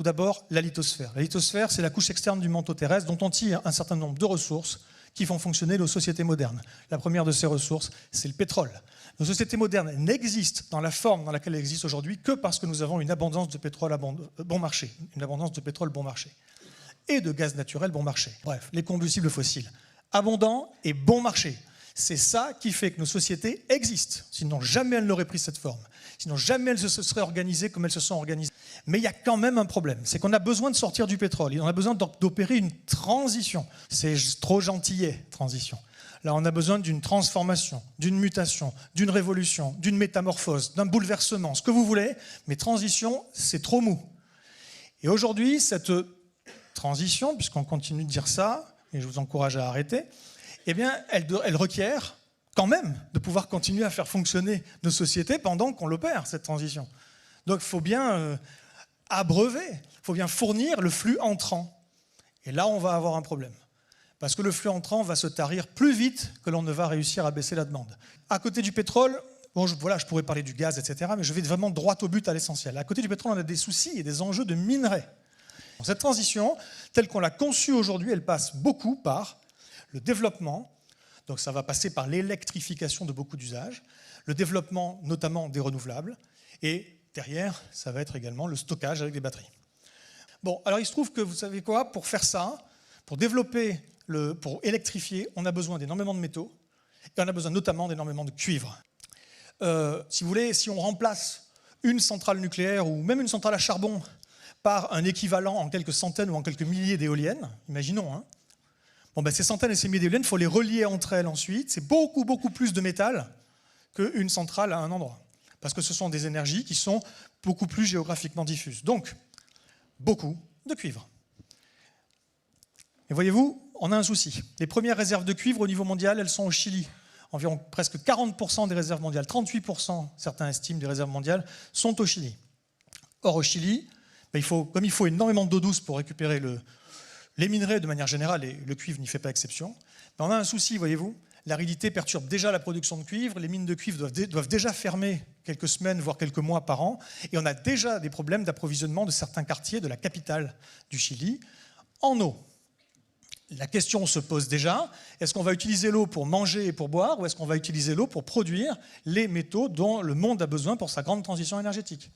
Tout d'abord, la lithosphère. La lithosphère, c'est la couche externe du manteau terrestre dont on tire un certain nombre de ressources qui font fonctionner nos sociétés modernes. La première de ces ressources, c'est le pétrole. Nos sociétés modernes n'existent dans la forme dans laquelle elles existent aujourd'hui que parce que nous avons une abondance de pétrole bon marché, une abondance de pétrole bon marché, et de gaz naturel bon marché. Bref, les combustibles fossiles, abondants et bon marché. C'est ça qui fait que nos sociétés existent. Sinon, jamais elles n'auraient pris cette forme. Sinon, jamais elles se seraient organisées comme elles se sont organisées. Mais il y a quand même un problème. C'est qu'on a besoin de sortir du pétrole. Et on a besoin d'opérer une transition. C'est trop gentillet, transition. Là, on a besoin d'une transformation, d'une mutation, d'une révolution, d'une métamorphose, d'un bouleversement, ce que vous voulez. Mais transition, c'est trop mou. Et aujourd'hui, cette transition, puisqu'on continue de dire ça, et je vous encourage à arrêter, eh bien, elle requiert quand même de pouvoir continuer à faire fonctionner nos sociétés pendant qu'on l'opère, cette transition. Donc il faut bien abreuver, il faut bien fournir le flux entrant. Et là, on va avoir un problème. Parce que le flux entrant va se tarir plus vite que l'on ne va réussir à baisser la demande. À côté du pétrole, bon, voilà, je pourrais parler du gaz, etc., mais je vais vraiment droit au but, à l'essentiel. À côté du pétrole, on a des soucis et des enjeux de minerais. Cette transition, telle qu'on l'a conçue aujourd'hui, elle passe beaucoup par le développement, donc ça va passer par l'électrification de beaucoup d'usages, le développement notamment des renouvelables, et derrière, ça va être également le stockage avec des batteries. Bon, alors il se trouve que, vous savez quoi, pour faire ça, pour développer, pour électrifier, on a besoin d'énormément de métaux, et on a besoin notamment d'énormément de cuivre. Si vous voulez, si on remplace une centrale nucléaire ou même une centrale à charbon par un équivalent en quelques centaines ou en quelques milliers d'éoliennes, imaginons, hein, bon, ben, ces centaines et ces milliers d'éoliennes, il faut les relier entre elles ensuite. C'est beaucoup, beaucoup plus de métal qu'une centrale à un endroit. Parce que ce sont des énergies qui sont beaucoup plus géographiquement diffuses. Donc, beaucoup de cuivre. Et voyez-vous, on a un souci. Les premières réserves de cuivre au niveau mondial, elles sont au Chili. Environ presque 40% des réserves mondiales, 38%, certains estiment, des réserves mondiales, sont au Chili. Or, au Chili, ben, comme il faut énormément d'eau douce pour récupérer les minerais de manière générale, et le cuivre n'y fait pas exception, mais on a un souci, voyez-vous. L'aridité perturbe déjà la production de cuivre, les mines de cuivre doivent déjà fermer quelques semaines, voire quelques mois par an, et on a déjà des problèmes d'approvisionnement de certains quartiers de la capitale du Chili en eau. La question se pose déjà, est-ce qu'on va utiliser l'eau pour manger et pour boire, ou est-ce qu'on va utiliser l'eau pour produire les métaux dont le monde a besoin pour sa grande transition énergétique ?